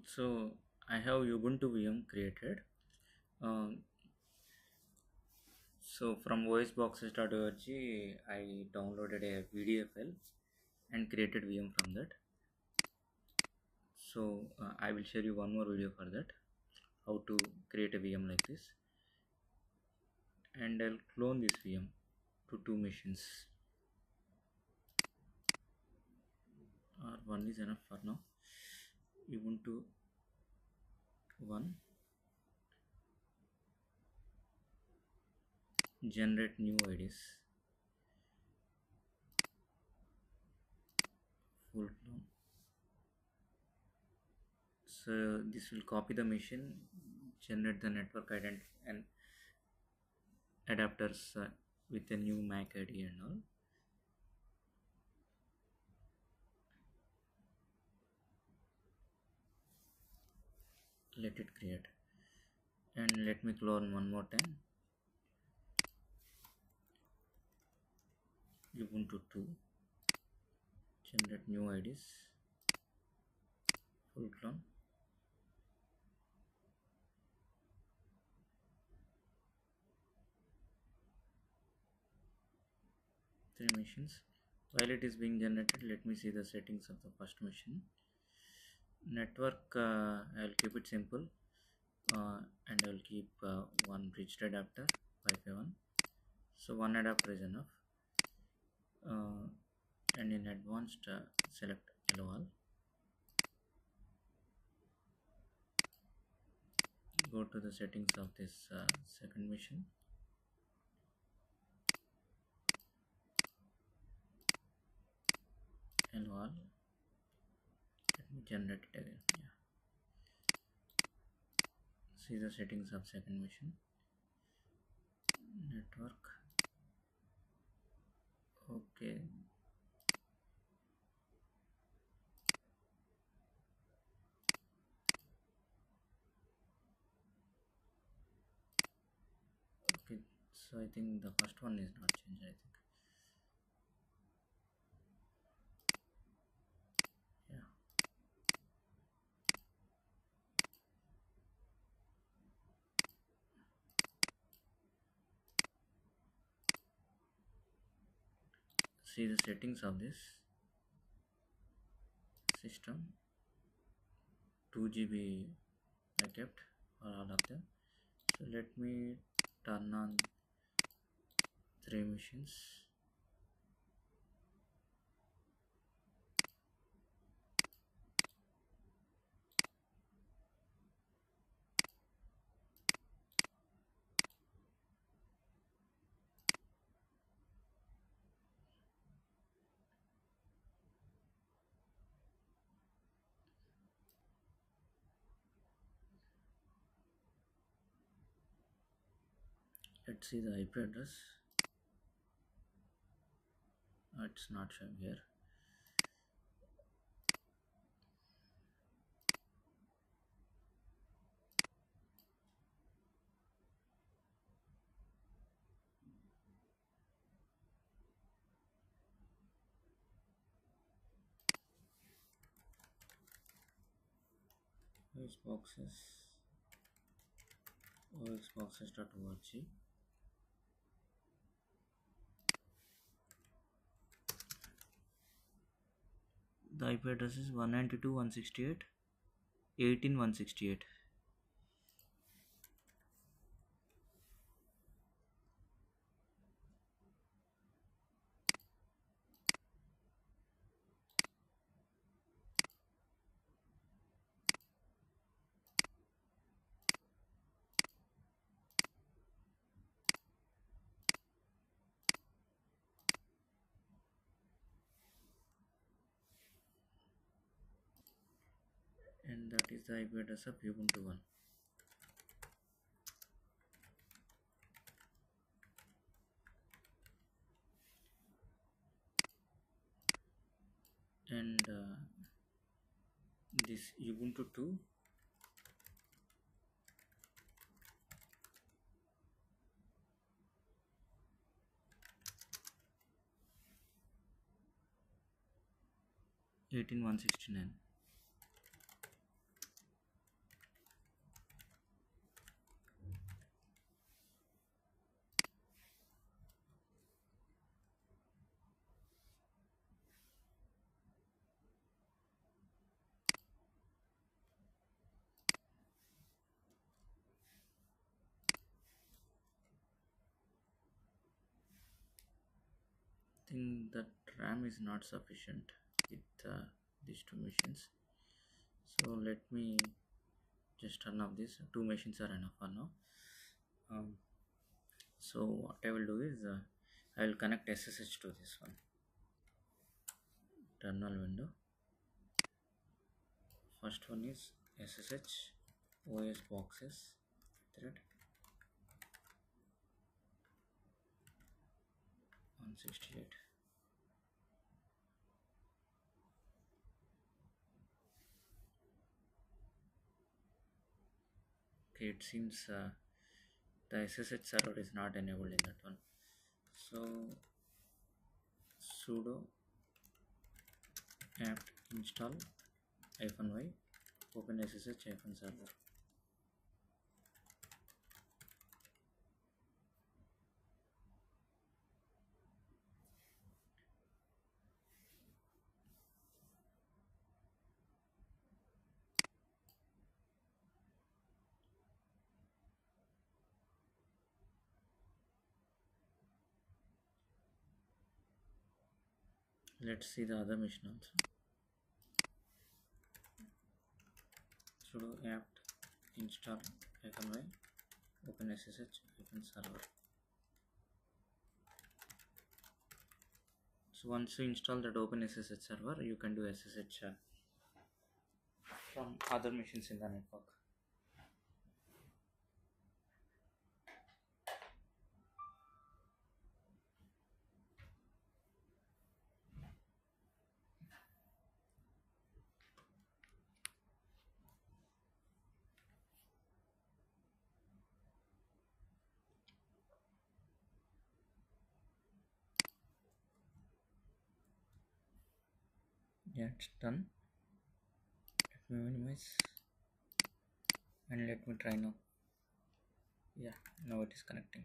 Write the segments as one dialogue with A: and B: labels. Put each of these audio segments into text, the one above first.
A: So I have Ubuntu VM created. Um, so from osboxes.org, I downloaded a PDF file and created VM from that. So I will share you one more video for that, how to create a VM like this, and I'll clone this VM to two machines, or one is enough for now. Ubuntu one, generate new IDs, full clone. So this will copy the machine, generate the network identity and adapters with a new MAC ID and all. Let it create, and let me clone one more time. Ubuntu 2, generate new IDs, full clone. Three machines. While it is being generated, let me see the settings of the first machine. Network, I'll keep it simple, and I'll keep one bridged adapter, Wi-Fi 1. So one adapter is enough. And in advanced, select LOL. Go to the settings of this second machine. LOL. Let me generate it again. Yeah. See the settings of second machine. Network. Okay. Okay. So I think the first one is not changed. I think. Yeah. See the settings of this system. 2 GB I kept for all of them. So let me turn on three machines. Let's see the IP address. It's not showing here. Osboxes. Osboxes.org. The IP address is 192.168.18.168. And that is the IP address of Ubuntu 1. And this Ubuntu 2, eighteen one sixty nine. think that RAM is not sufficient with these two machines. So let me just turn off this. Two machines are enough for now. So what I will do is I will connect SSH to this one. Terminal window. First one is SSH OS boxes thread 168. Okay, it seems the SSH server is not enabled in that one. So sudo apt install -y open SSH -server. Let's see the other machine also. Sudo apt install -y open SSH -server. So once you install that open SSH server, you can do SSH from other machines in the network. Yeah, it's done. Let me minimize and let me try now. Yeah, now it is connecting.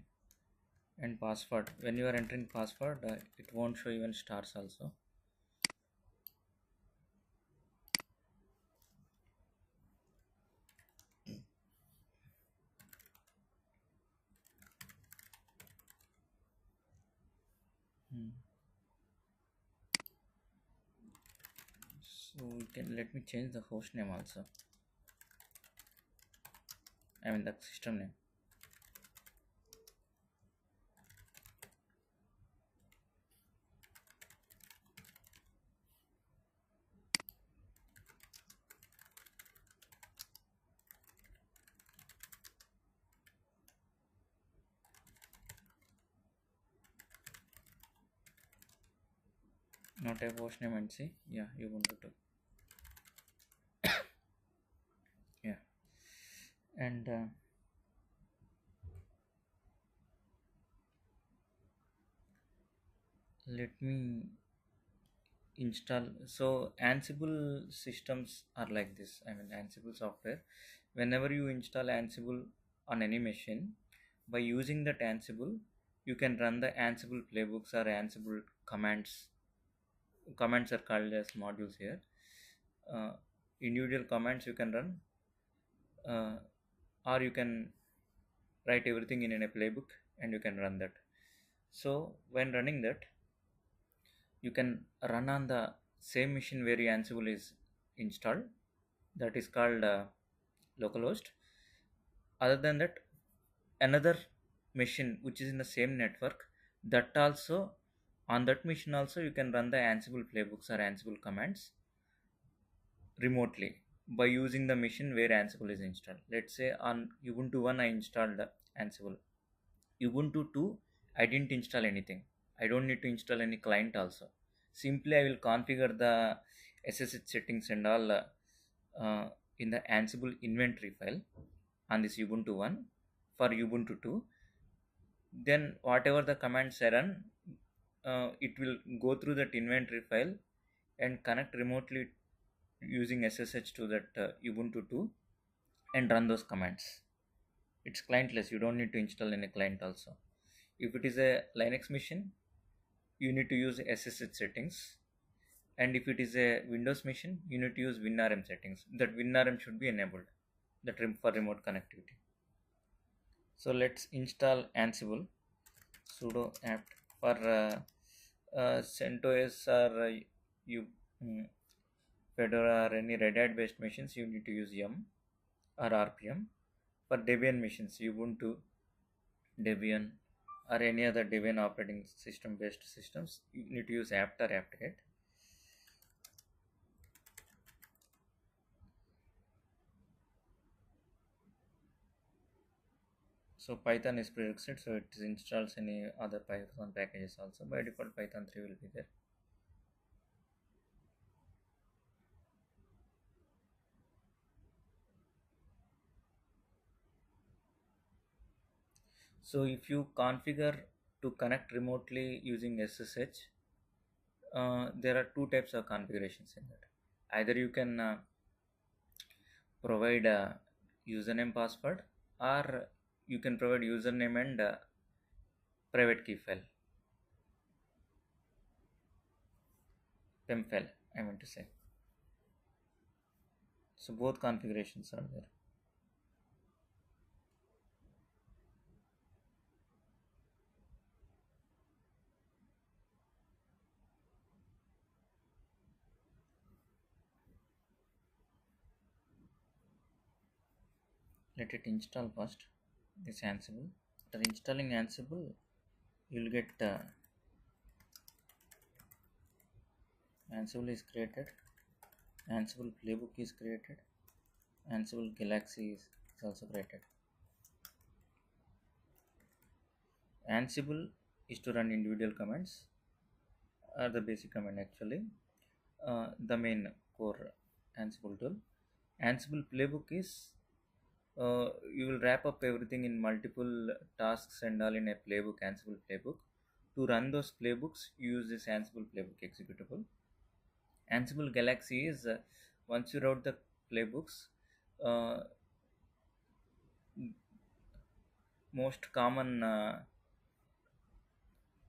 A: And password, when you are entering password, it won't show even stars also. So we can, let me change the host name also, I mean the system name. Now type host name and see. Yeah, Ubuntu 2. Yeah, and let me install. So Ansible systems are like this, I mean Ansible software. Whenever you install Ansible on any machine, by using that Ansible, you can run the Ansible playbooks or Ansible commands are called as modules here. Individual commands you can run, or you can write everything in a playbook and you can run that. So when running that, you can run on the same machine where your Ansible is installed, that is called localhost. Other than that, another machine which is in the same network, that also, on that machine also you can run the Ansible playbooks or Ansible commands remotely by using the machine where Ansible is installed. Let's say on Ubuntu 1 I installed Ansible. Ubuntu 2 I didn't install anything. I don't need to install any client also. Simply I will configure the SSH settings and all in the Ansible inventory file on this Ubuntu 1 for Ubuntu 2. Then whatever the commands I run, it will go through that inventory file and connect remotely using SSH to that Ubuntu 2 and run those commands. It's clientless, you don't need to install any client also. If it is a Linux machine, you need to use SSH settings, and if it is a Windows machine, you need to use WinRM settings. That WinRM should be enabled, that for remote connectivity. So let's install Ansible. Sudo apt for CentOS or you mm, Fedora or any Red Hat based machines, you need to use Yum or RPM. For Debian machines, Ubuntu, Debian, or any other Debian operating system based systems, you need to use apt or apt-get. So Python is prerequisite, so it installs any other Python packages also. By default, Python 3 will be there. So if you configure to connect remotely using SSH, there are two types of configurations in that. Either you can provide a username password, or you can provide username and private key file, PEM file, I meant to say. So both configurations are there. Let it install first this Ansible. After installing Ansible, you'll get Ansible is created, Ansible playbook is created, Ansible Galaxy is also created. Ansible is to run individual commands, or the basic command actually, the main core Ansible tool. Ansible playbook is you will wrap up everything in multiple tasks and all in a playbook, Ansible playbook. To run those playbooks, use this Ansible playbook executable. Ansible Galaxy is once you wrote the playbooks, uh, most common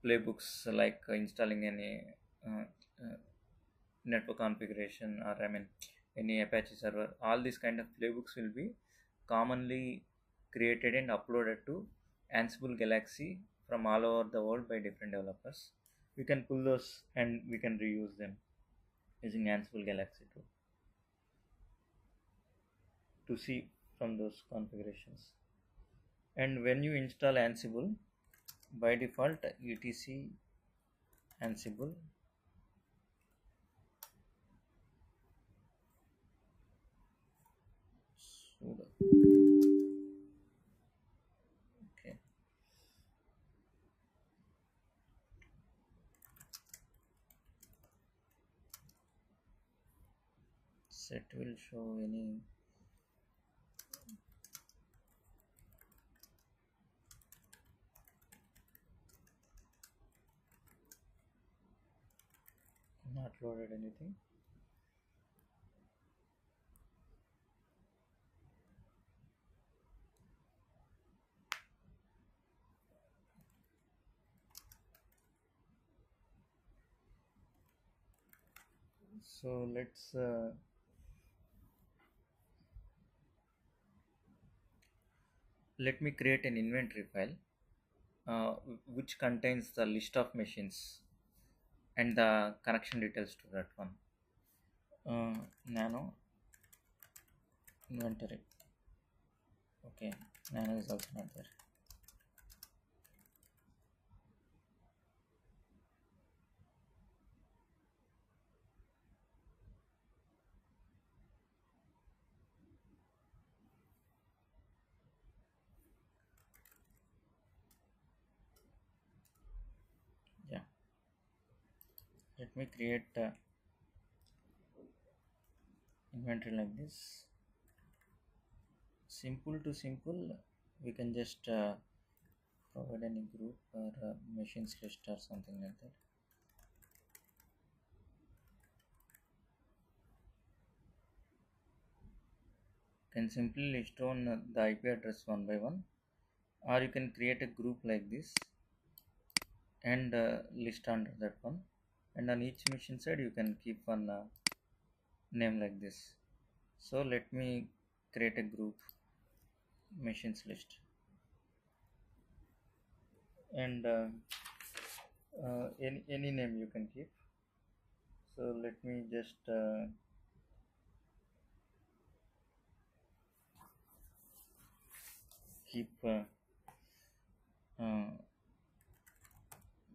A: playbooks like installing any uh, uh, network configuration, or I mean any Apache server, all these kind of playbooks will be commonly created and uploaded to Ansible Galaxy from all over the world by different developers. We can pull those and we can reuse them using Ansible Galaxy to see from those configurations. And when you install Ansible, by default etc Ansible sudo. Okay. Set will show any not loaded anything. So let me create an inventory file which contains the list of machines and the connection details to that one. Nano inventory. Okay, Nano is also not there. Yeah, let me create inventory like this. Simple to simple, we can just provide any group or machines list or something like that. Can simply list down the IP address one by one, or you can create a group like this and list under that one, and on each machine side you can keep one name like this. So let me create a group machines list, and Any name you can keep. So let me just keep uh,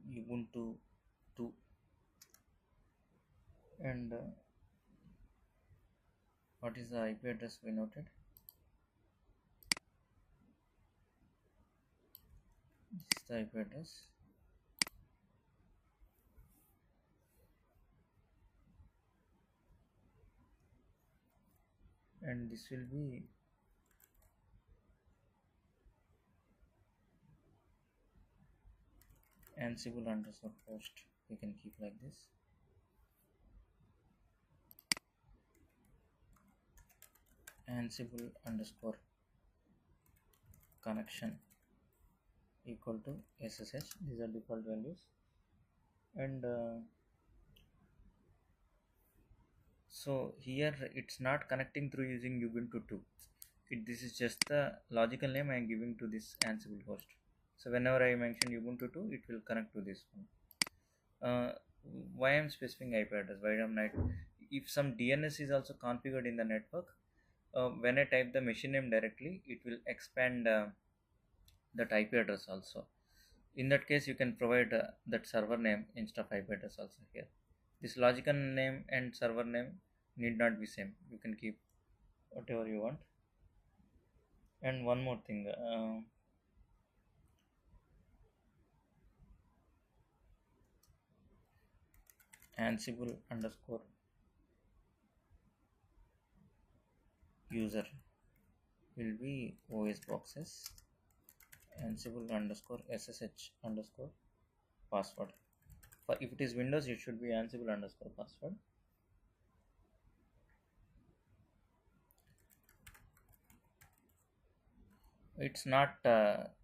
A: Ubuntu 2 and what is the IP address we noted? This is the IP address. And this will be Ansible underscore host. We can keep like this. Ansible underscore connection equal to SSH. These are default values. And so here it's not connecting through using Ubuntu 2. This is just the logical name I am giving to this Ansible host. So whenever I mention Ubuntu 2, it will connect to this one. Why I'm specifying IP address? Why I'm not? If some DNS is also configured in the network, when I type the machine name directly, it will expand that IP address also. In that case, you can provide that server name instead of IP address also here. This logical name and server name need not be same. You can keep whatever you want. And one more thing, Ansible underscore user will be OS boxes Ansible underscore SSH underscore password. For if it is Windows, it should be Ansible underscore password. It's not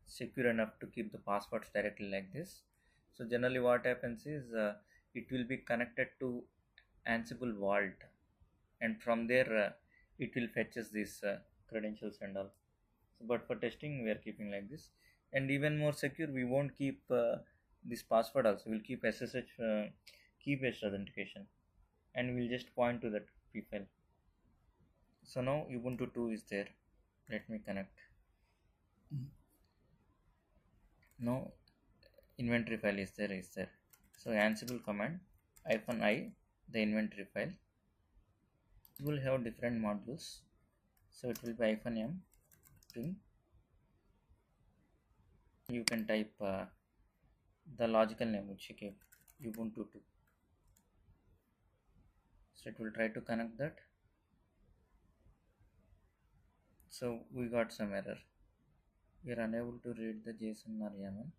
A: secure enough to keep the passwords directly like this. So generally, what happens is it will be connected to Ansible Vault, and from there it will fetches these credentials and all. So, but for testing, we are keeping like this, and even more secure, we won't keep this password also. We'll keep SSH key-based authentication, and we'll just point to that p file. So now Ubuntu 2 is there. Let me connect. Now inventory file is there. So Ansible command -i, the inventory file. It will have different modules. So it will be -m ping. You can type the logical name which you gave, Ubuntu 2. So it will try to connect that. So we got some error. We are unable to read the JSON or YAML.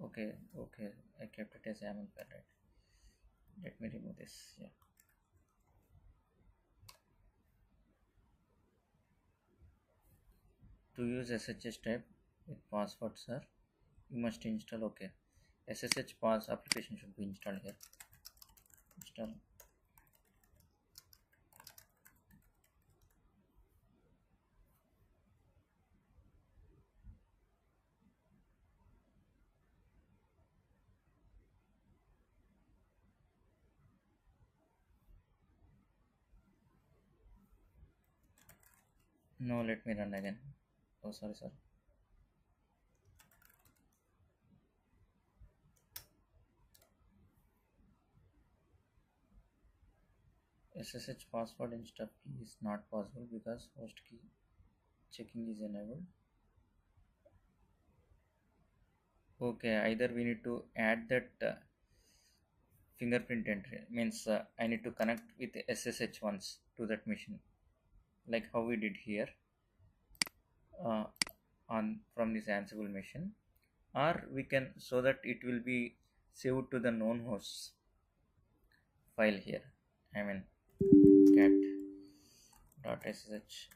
A: Okay, I kept it as YAML file, right? Let me remove this. Yeah. To use SSH type with password, sir, you must install. Okay, SSH pass application should be installed here. Install. No, let me run again. Oh, sorry. SSH password and stuff key is not possible because host key checking is enabled. Okay, either we need to add that fingerprint entry, means I need to connect with SSH once to that machine, like how we did here uh, on from this Ansible machine, or we can, so that it will be saved to the known hosts file here. I mean cat.sh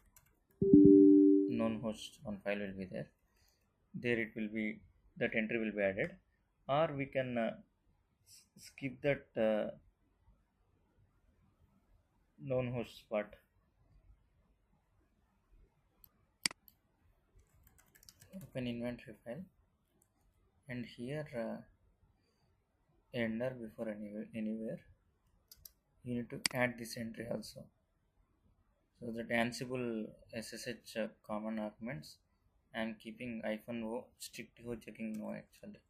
A: known host one file will be there. There it will be, that entry will be added, or we can skip that known host part. open inventory file, and here enter before anywhere you need to add this entry also. So that Ansible SSH common arguments, I am keeping -o strict ho checking no actually.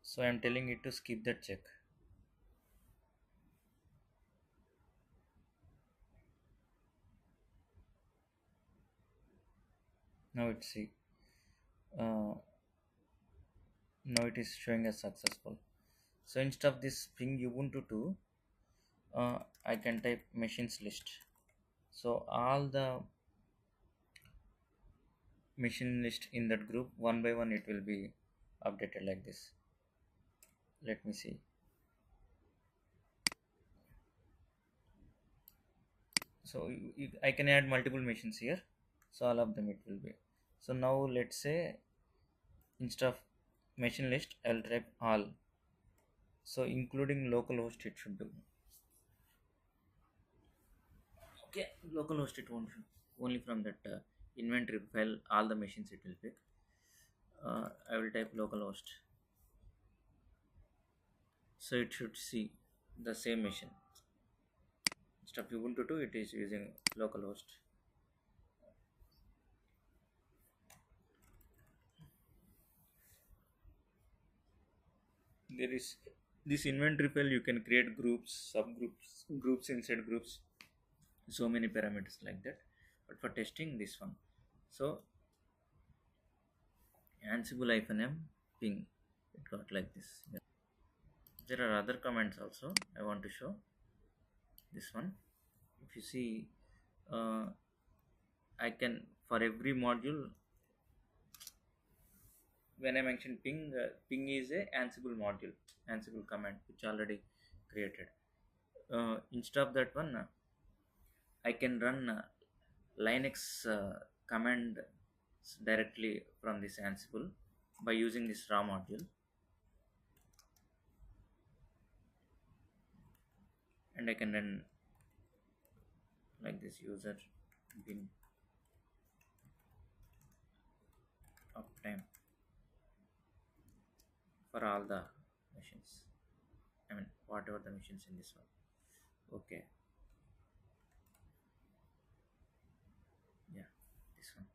A: So I am telling it to skip that check. Now it see, uh, now it is showing as successful. So instead of this ping Ubuntu 2, I can type machines list. So all the machine list in that group one by one it will be updated like this. Let me see. So I can add multiple machines here. So all of them it will be. So now let's say instead of machine list I'll type all. So including localhost it should do. Okay, localhost it won't show. Only from that inventory file all the machines it will pick. I will type localhost. So it should see the same machine. Instead of Ubuntu 2 it is using localhost. There is this inventory file, you can create groups, subgroups, groups inside groups, so many parameters like that. But for testing this one, so Ansible -m ping, it got like this. Yeah. There are other commands also I want to show. This one, if you see, I can for every module, when I mention ping, ping is a Ansible module, Ansible command which already created. Instead of that one, I can run Linux command directly from this Ansible by using this raw module, and I can run like this user bin uptime for all the machines. I mean whatever the machines in this one. Okay, yeah, this one.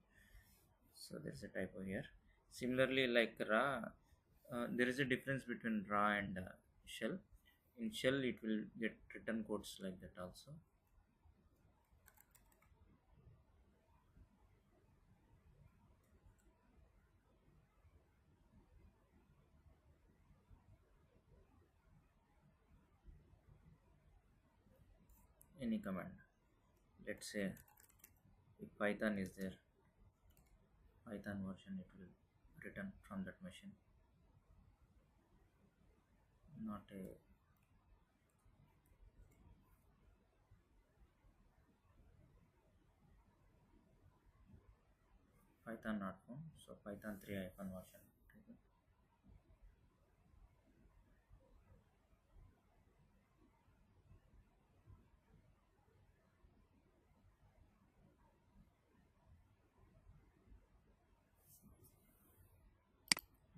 A: So there is a typo here. Similarly, like raw, there is a difference between raw and shell. In shell, it will get return codes like that also. Any command. Let's say if Python is there, Python version, it will return from that machine. Not a Python not found, so Python 3 hyphen version.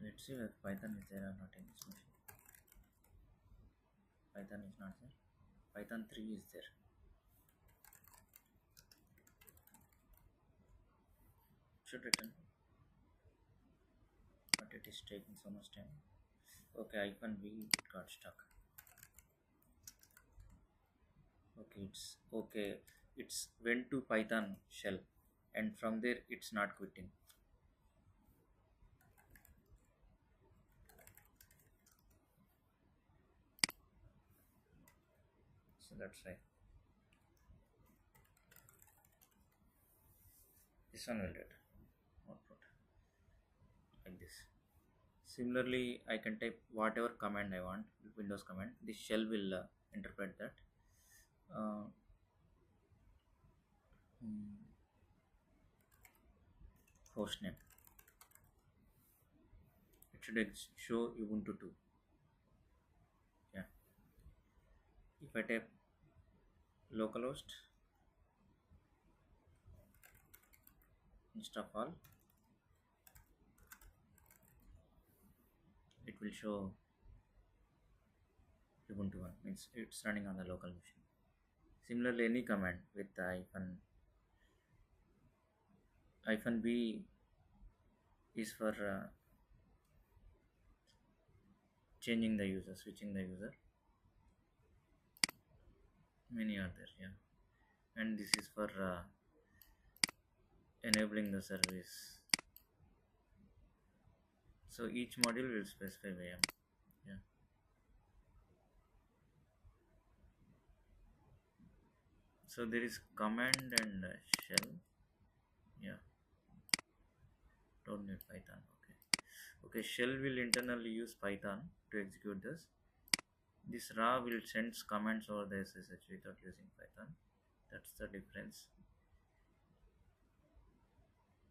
A: Let's see if Python is there or not in this machine. Python is not there. Python 3 is there. Should return, but it is taking so much time. Okay, hyphen v, it got stuck. Okay, it's went to Python shell, and from there it's not quitting. So that's why this one will get output like this. Similarly, I can type whatever command I want, Windows command. This shell will interpret that. Uh, host name. It should show Ubuntu 2. Yeah. If I type localhost, instead of all, it will show Ubuntu one, means it's running on the local machine. Similarly, any command with the hyphen b is for changing the user, switching the user. Many are there, yeah. And this is for enabling the service. So each module will specify VM. Yeah. So there is command and shell. Yeah. Don't need Python. Okay. Okay. Shell will internally use Python to execute this. This raw will send commands over the SSH without using Python. That's the difference.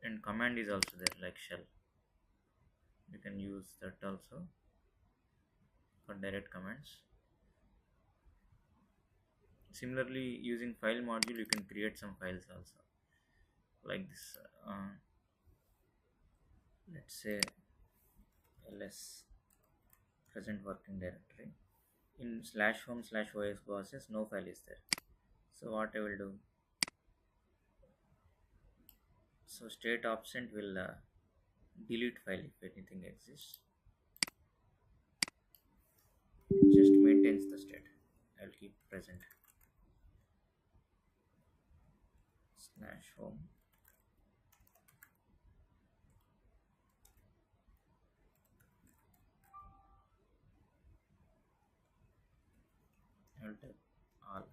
A: And command is also there, like shell. You can use that also for direct commands. Similarly, using file module, you can create some files also, like this. Let's say ls present working directory. In /home/os bosses, no file is there. So what I will do? So state absent will delete file if anything exists. It just maintains the state. I'll keep present /home. I'll type all.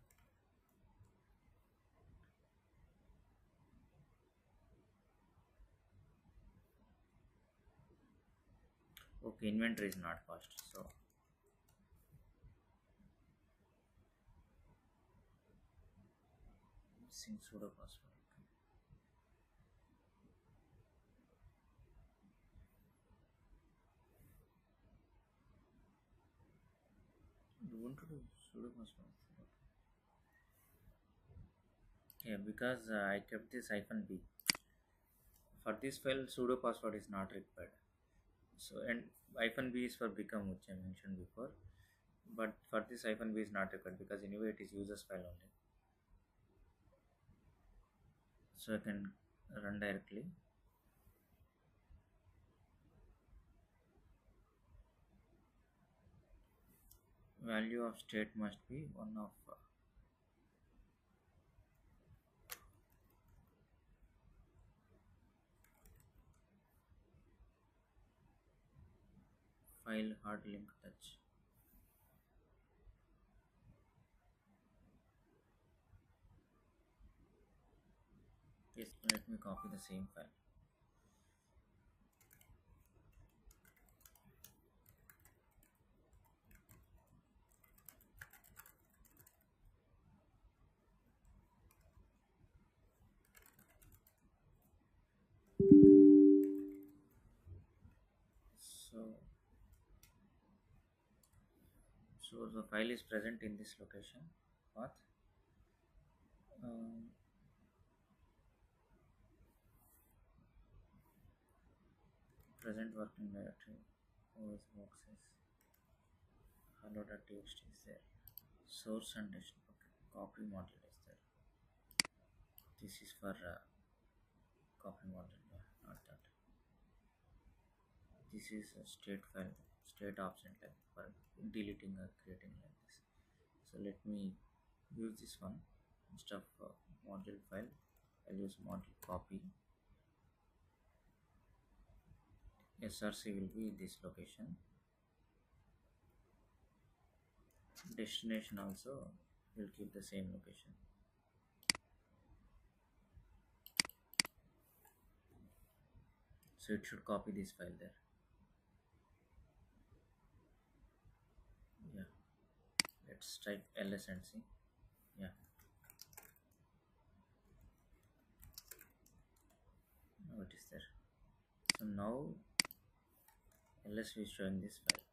A: Okay, inventory is not passed, so missing sudo password. You want to do sudo password? Yeah, because I kept this -b. For this file, sudo password is not required. So, and -b is for become, which I mentioned before. But for this -b is not required because anyway it is users file only. So I can run directly. Value of state must be one of file hard link touch. Yes, let me copy the same file. So the file is present in this location path. Present working directory OS boxes hello.txt is there. Source and destination. Okay. Copy module is there. This is for copy module. Yeah, not that. This is a state file, state absent, like for deleting or creating like this. So let me use this one instead of module file. I'll use module copy. SRC will be this location. Destination also will keep the same location. So it should copy this file there. Yeah, let's type ls and see. Yeah, now it is there. So now ls is showing this file.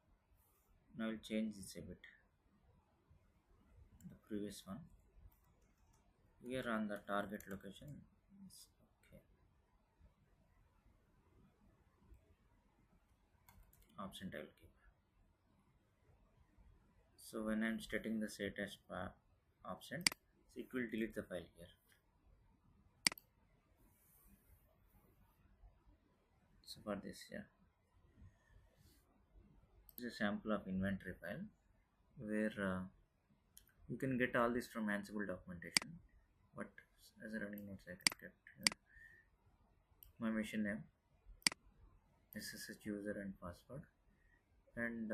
A: Now I'll change this a bit. The previous one here on the target location. Okay. absent I will keep. So when I'm stating the set as absent, so it will delete the file here. So for this, yeah, this is a sample of inventory file where you can get all this from Ansible documentation, but as a running notes I can get here my machine name, SSH user and password, and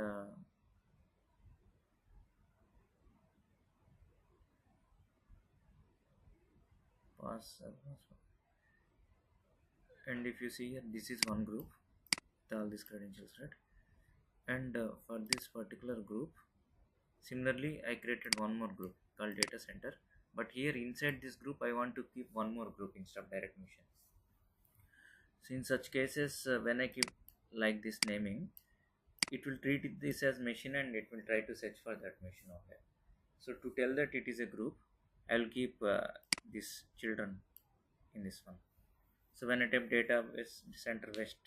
A: password. And if you see here, this is one group with all these credentials, right? And for this particular group, similarly I created one more group called data center, but here inside this group I want to keep one more group instead of direct machine. So in such cases, when I keep like this naming, it will treat this as machine and it will try to search for that machine over here. So to tell that it is a group, I will keep this children in this one. So when I type data center west,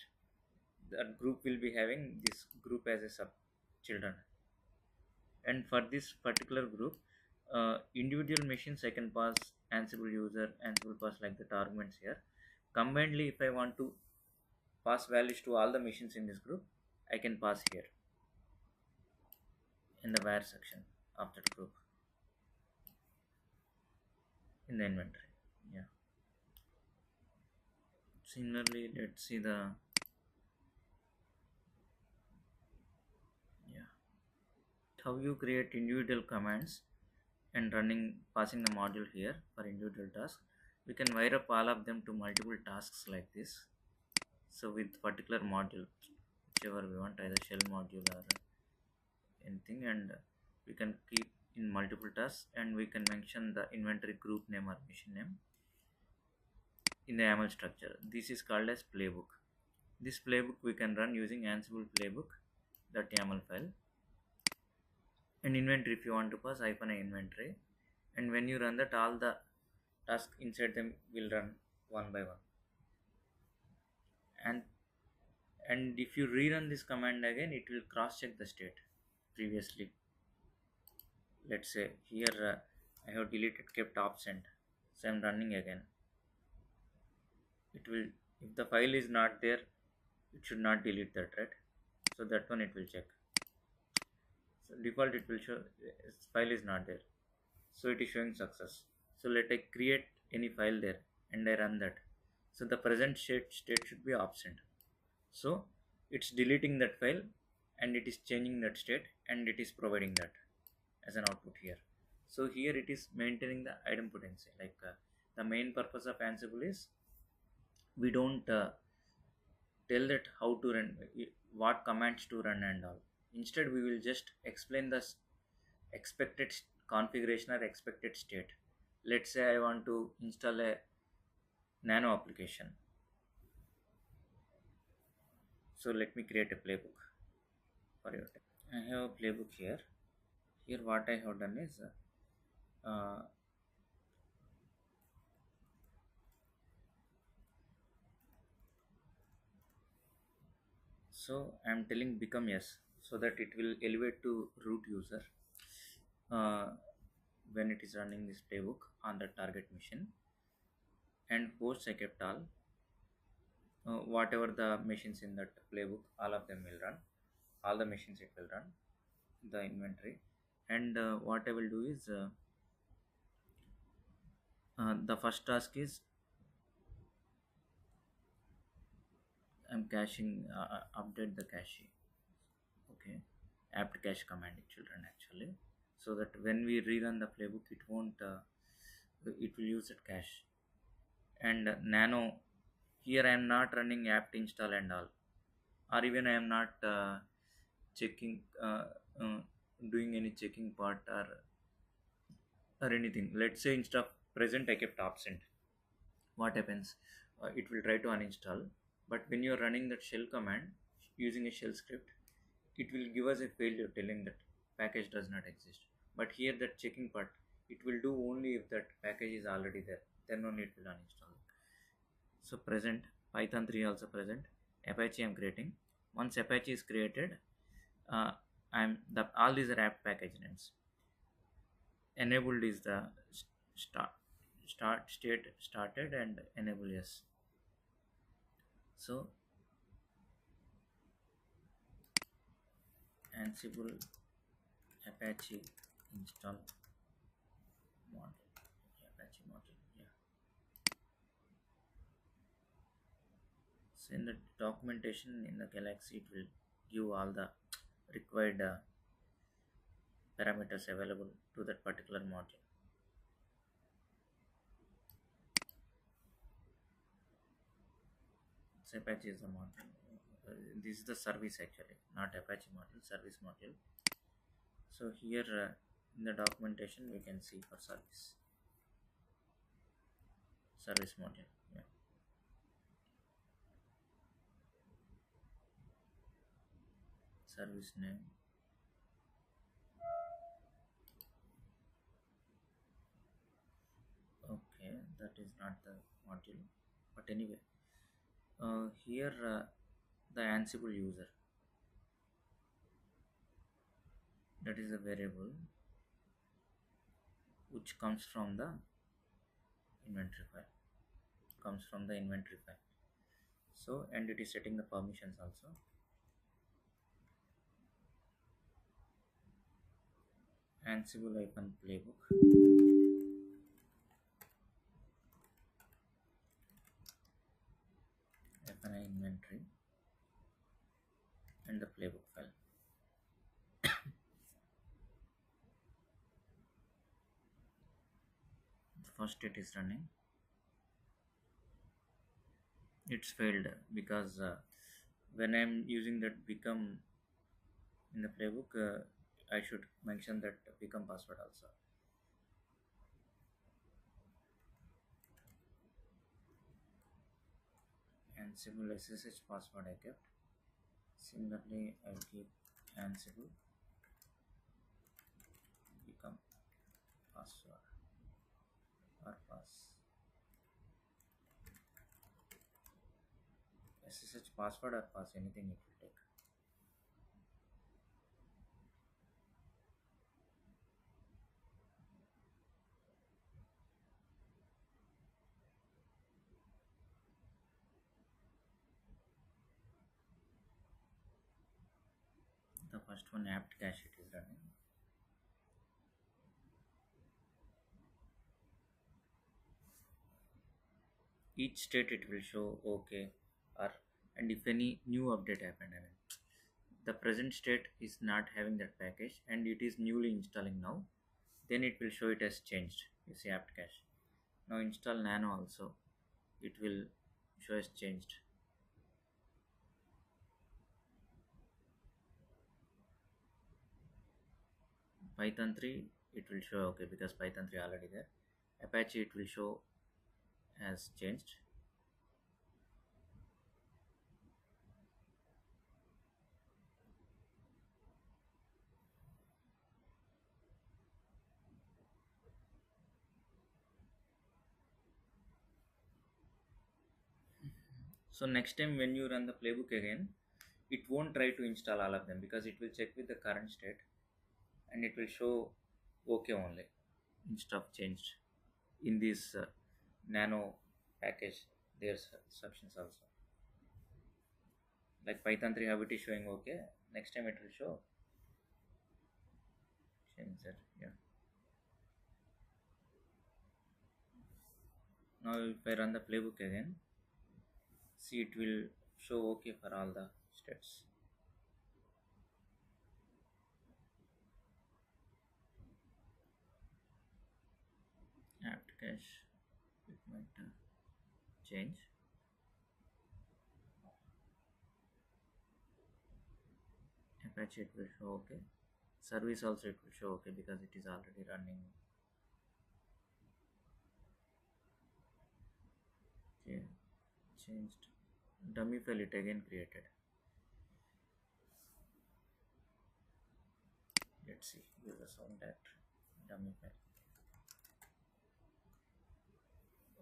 A: that group will be having this group as a sub children. And for this particular group, individual machines I can pass Ansible user, Ansible pass like that arguments here. Combinedly, if I want to pass values to all the machines in this group, I can pass here in the where section of that group in the inventory. Yeah. Similarly, let's see the yeah how you create individual commands and passing the module here for individual tasks. We can wire up all of them to multiple tasks like this. So with particular module, whichever we want, either shell module or anything, and we can keep in multiple tasks, and we can mention the inventory group name or machine name in the YAML structure. This is called as playbook. This playbook we can run using Ansible playbook.yaml file. And inventory, if you want to pass -a inventory, and when you run that, all the tasks inside them will run one by one. And if you rerun this command again, it will cross check the state previously. Let's say here I have deleted kept absent, so I'm running again. It will, if the file is not there, it should not delete that, right? So that one it will check. So default it will show file is not there, so it is showing success. So let I create any file there and I run that. So the present state should be absent. So it's deleting that file and it is changing that state and it is providing that as an output here. So here it is maintaining the idempotency. Like the main purpose of Ansible is we don't tell that how to run, what commands to run and all. Instead we will just explain the expected configuration or expected state. Let's say I want to install a nano application. So let me create a playbook for you. I have a playbook here. Here what I have done is so I am telling become yes, so that it will elevate to root user when it is running this playbook on the target machine, and host I kept all. Whatever the machines in that playbook, all of them will run, all the machines it will run the inventory. And what I will do is the first task is I'm caching, update the cache. Okay, apt cache command it will run actually, so that when we rerun the playbook, it won't it will use that cache. And nano, here I am not running apt install and all, or even I am not checking doing any checking part or anything. Let's say instead of present I kept absent. What happens? It will try to uninstall, but when you are running that shell command using a shell script, it will give us a failure telling that package does not exist. But here that checking part, it will do only if that package is already there, then only it will uninstall. So present, Python 3 also present, Apache I am creating, Once Apache is created, uh, I'm the all these are apt package names. Enabled is the start state started and enable yes. So Ansible Apache install module. Apache module. Yeah. So in the documentation in the Galaxy, it will give all the required parameters available to that particular module. So Apache is the module. This is the service actually, not Apache module, service module. So here in the documentation we can see for service module. Yeah. Service name. Okay, that is not the module, but anyway, here the Ansible user, that is a variable which comes from the inventory file, so and it is setting the permissions also. Ansible icon playbook, FNI inventory, and the playbook file. The first it is running. It's failed because when I'm using that become in the playbook, I should mention that become password also. Ansible SSH password I kept. Similarly, I will keep Ansible become password or pass. SSH password or pass, anything it will take. The first one apt cache it is running. Each state it will show okay or, and if any new update happened, I mean the present state is not having that package and it is newly installing now, then it will show it as changed. You see apt cache. Now install nano also, it will show as changed. Python 3 it will show okay because Python 3 already there. Apache it will show as changed. So next time when you run the playbook again, it won't try to install all of them because it will check with the current state and it will show okay only instead of changed. In this nano package there's sections also, like Python 3 how it is showing okay, next time it will show change that. Yeah. Now if I run the playbook again, see it will show okay for all the states. Apt cache it might change. Apache it will show okay. Service also it will show okay because it is already running. Okay, changed. Dummy file it again created. Let's see, use the sound directory dummy file.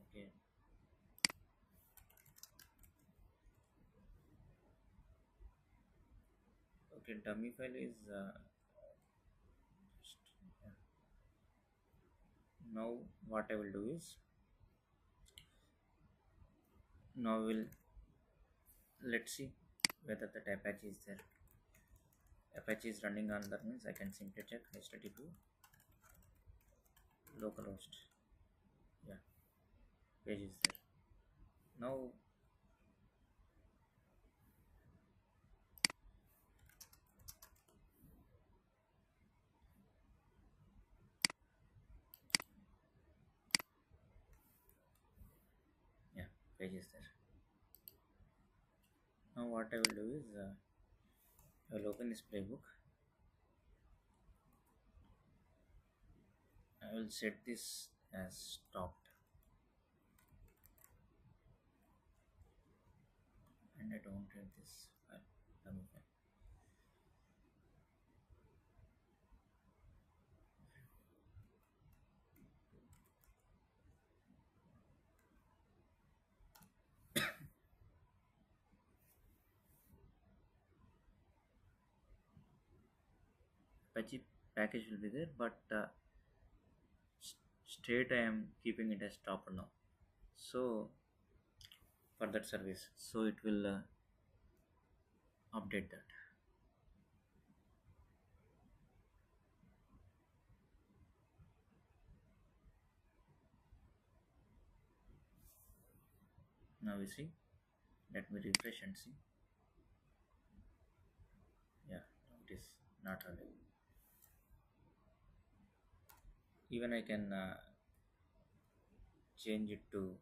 A: Okay, Okay, dummy file is just, yeah. Now what I will do is, now we'll, let's see whether that Apache is there. Apache is running on, that means I can simply check http localhost. Yeah, page is there. Now yeah, page is there. Now what I will do is, I will open this playbook. I will set this as stopped, and I don't get this file, dummy file. Apache package will be there, but state I am keeping it as stopped now. So for that service, so it will update that. Now we see. Let me refresh and see. Yeah, it is not available. Even I can change it to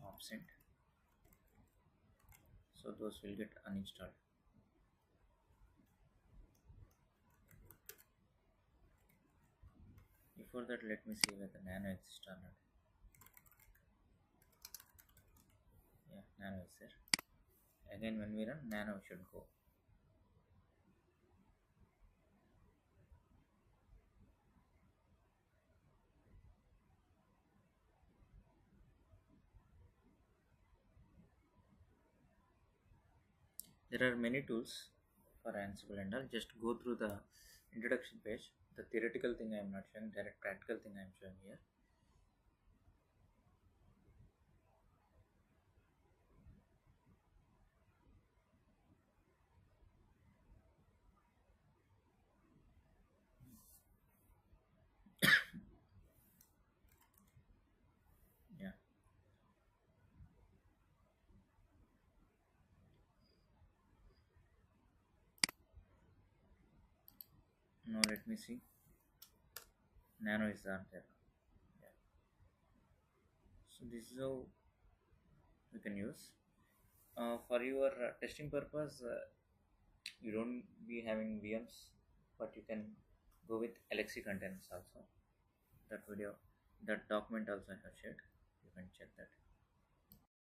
A: absent, so those will get uninstalled. Before that, let me see whether Nano exists or not. Yeah, Nano is there. Again, when we run, Nano should go. There are many tools for Ansible and all. Just go through the introduction page. The theoretical thing I am not showing, direct practical thing I am showing here. Yeah. Now let me see. Nano is not there. Yeah. So this is how you can use. For your testing purpose, you don't be having VMs, but you can go with LXC containers also. That video, that document also I have shared. You can check that.